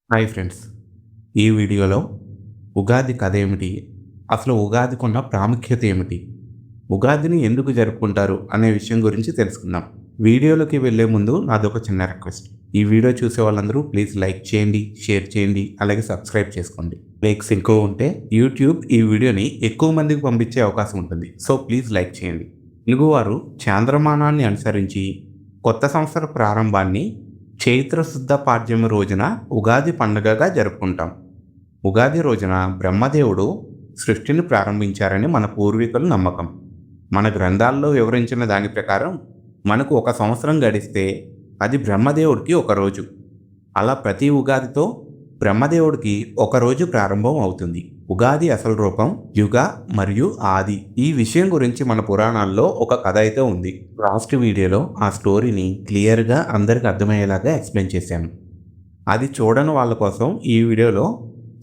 Hi friends, ఈ వీడియోలో ఉగాది కథ ఏమిటి, అసలు ఉగాదికి ఉన్న ప్రాముఖ్యత ఏమిటి, ఉగాదిని ఎందుకు జరుపుకుంటారు అనే విషయం గురించి తెలుసుకుందాం. వీడియోలోకి వెళ్ళే ముందు నాదొక చిన్న రిక్వెస్ట్. ఈ వీడియో చూసే వాళ్ళందరూ ప్లీజ్ లైక్ చేయండి, షేర్ చేయండి, అలాగే సబ్స్క్రైబ్ చేసుకోండి. లైక్స్ ఎక్కువ ఉంటే యూట్యూబ్ ఈ వీడియోని ఎక్కువ మందికి పంపించే అవకాశం ఉంటుంది. సో ప్లీజ్ లైక్ చేయండి. తెలుగువారు చాంద్రమానాన్ని అనుసరించి కొత్త సంవత్సర ప్రారంభాన్ని చైత్ర శుద్ధ పాడ్యమి రోజున ఉగాది పండుగగా జరుపుకుంటాం. ఉగాది రోజున బ్రహ్మదేవుడు సృష్టిని ప్రారంభించారని మన పూర్వీకుల నమ్మకం. మన గ్రంథాల్లో వివరించిన దాని ప్రకారం మనకు ఒక సంవత్సరం గడిస్తే అది బ్రహ్మదేవుడికి ఒక రోజు. అలా ప్రతి ఉగాదితో బ్రహ్మదేవుడికి ఒకరోజు ప్రారంభం అవుతుంది. ఉగాది అసలు రూపం యుగ మరియు ఆది. ఈ విషయం గురించి మన పురాణాల్లో ఒక కథ అయితే ఉంది. లాస్ట్ వీడియోలో ఆ స్టోరీని క్లియర్గా అందరికి అర్థమయ్యేలాగా ఎక్స్ప్లెయిన్ చేశాను. అది చూడని వాళ్ళ కోసం ఈ వీడియోలో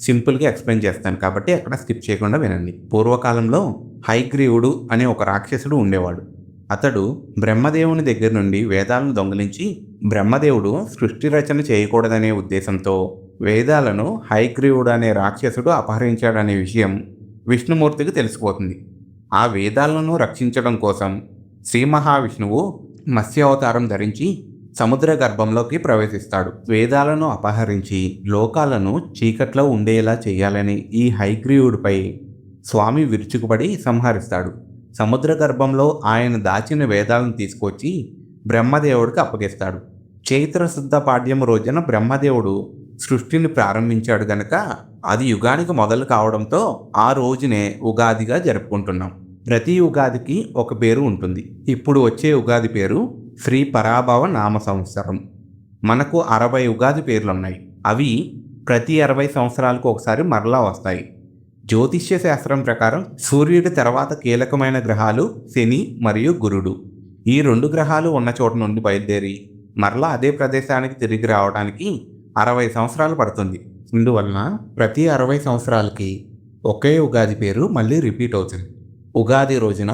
సింపుల్గా ఎక్స్ప్లెయిన్ చేస్తాను, కాబట్టి ఎక్కడ స్కిప్ చేయకుండా వినండి. పూర్వకాలంలో హయగ్రీవుడు అనే ఒక రాక్షసుడు ఉండేవాడు. అతడు బ్రహ్మదేవుని దగ్గర నుండి వేదాలను దొంగిలించి బ్రహ్మదేవుడు సృష్టి రచన చేయకూడదనే ఉద్దేశంతో వేదాలను హయగ్రీవుడు అనే రాక్షసుడు అపహరించాడనే విషయం విష్ణుమూర్తికి తెలిసిపోతుంది. ఆ వేదాలను రక్షించడం కోసం శ్రీ మహావిష్ణువు మత్స్యావతారం ధరించి సముద్ర గర్భంలోకి ప్రవేశిస్తాడు. వేదాలను అపహరించి లోకాలను చీకట్లో ఉండేలా చేయాలని ఈ హయగ్రీవుడిపై స్వామి విరుచుకుపడి సంహరిస్తాడు. సముద్ర గర్భంలో ఆయన దాచిన వేదాలను తీసుకొచ్చి బ్రహ్మదేవుడికి అప్పగిస్తాడు. చైత్ర శుద్ధ పాడ్యం రోజున బ్రహ్మదేవుడు సృష్టిని ప్రారంభించాడు గనక అది యుగానికి మొదలు కావడంతో ఆ రోజునే ఉగాదిగా జరుపుకుంటున్నాం. ప్రతి ఉగాదికి ఒక పేరు ఉంటుంది. ఇప్పుడు వచ్చే ఉగాది పేరు శ్రీ పరాభవ నామ సంవత్సరం. మనకు 60 ఉగాది పేర్లున్నాయి. అవి ప్రతి 60 సంవత్సరాలకు ఒకసారి మరలా వస్తాయి. జ్యోతిష్య శాస్త్రం ప్రకారం సూర్యుడి తర్వాత కీలకమైన గ్రహాలు శని మరియు గురుడు. ఈ 2 గ్రహాలు ఉన్న చోట నుండి బయలుదేరి మరలా అదే ప్రదేశానికి తిరిగి రావడానికి 60 సంవత్సరాలు పడుతుంది. ఇందువలన ప్రతి 60 సంవత్సరాలకి ఒకే ఉగాది పేరు మళ్ళీ రిపీట్ అవుతుంది. ఉగాది రోజున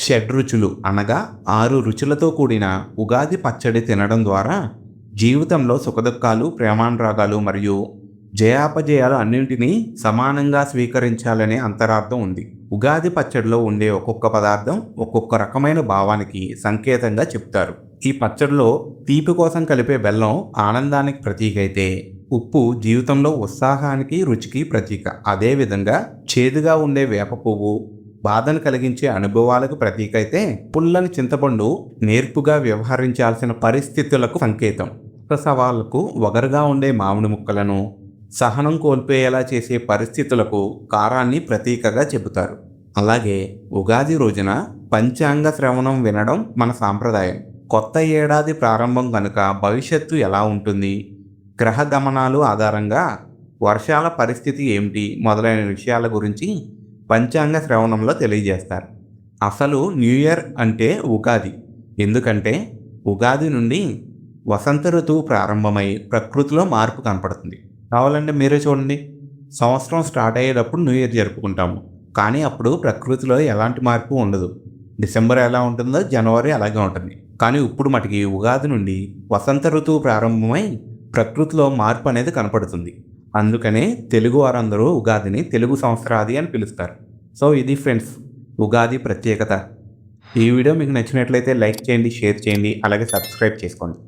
షడ్రుచులు అనగా 6 రుచులతో కూడిన ఉగాది పచ్చడి తినడం ద్వారా జీవితంలో సుఖదుఖాలు, ప్రేమానురాగాలు మరియు జయాపజయాలు అన్నింటినీ సమానంగా స్వీకరించాలనే అంతరార్థం ఉంది. ఉగాది పచ్చడిలో ఉండే ఒక్కొక్క పదార్థం ఒక్కొక్క రకమైన భావానికి సంకేతంగా చెప్తారు. ఈ పచ్చడిలో తీపి కోసం కలిపే బెల్లం ఆనందానికి ప్రతీక అయితే, ఉప్పు జీవితంలో ఉత్సాహానికి, రుచికి ప్రతీక. అదేవిధంగా చేదుగా ఉండే వేప పువ్వు బాధను కలిగించే అనుభవాలకు ప్రతీక అయితే, పుల్లని చింతపండు నేర్పుగా వ్యవహరించాల్సిన పరిస్థితులకు సంకేతం. సవాళ్లకు వగరుగా ఉండే మామిడి ముక్కలను సహనం కోల్పోయేలా చేసే పరిస్థితులకు కారాన్ని ప్రతీకగా చెబుతారు. అలాగే ఉగాది రోజున పంచాంగ శ్రవణం వినడం మన సాంప్రదాయం. కొత్త ఏడాది ప్రారంభం కనుక భవిష్యత్తు ఎలా ఉంటుంది, గ్రహ గమనాలు ఆధారంగా వర్షాల పరిస్థితి ఏమిటి మొదలైన విషయాల గురించి పంచాంగ శ్రవణంలో తెలియజేస్తారు. అసలు న్యూ ఇయర్ అంటే ఉగాది. ఎందుకంటే ఉగాది నుండి వసంత ఋతువు ప్రారంభమై ప్రకృతిలో మార్పు కనపడుతుంది. కావాలంటే మీరే చూడండి, సంవత్సరం స్టార్ట్ అయ్యేటప్పుడు న్యూ ఇయర్ జరుపుకుంటాము, కానీ అప్పుడు ప్రకృతిలో ఎలాంటి మార్పు ఉండదు. డిసెంబర్ ఎలా ఉంటుందో జనవరి అలాగే ఉంటుంది. కానీ ఇప్పుడు మటుకి ఉగాది నుండి వసంత ఋతువు ప్రారంభమై ప్రకృతిలో మార్పు అనేది కనపడుతుంది. అందుకనే తెలుగు వారందరూ ఉగాదిని తెలుగు సంవత్సరాది అని పిలుస్తారు. సో ఇది ఫ్రెండ్స్ ఉగాది ప్రత్యేకత. ఈ వీడియో మీకు నచ్చినట్లయితే లైక్ చేయండి, షేర్ చేయండి, అలాగే సబ్స్క్రైబ్ చేసుకోండి.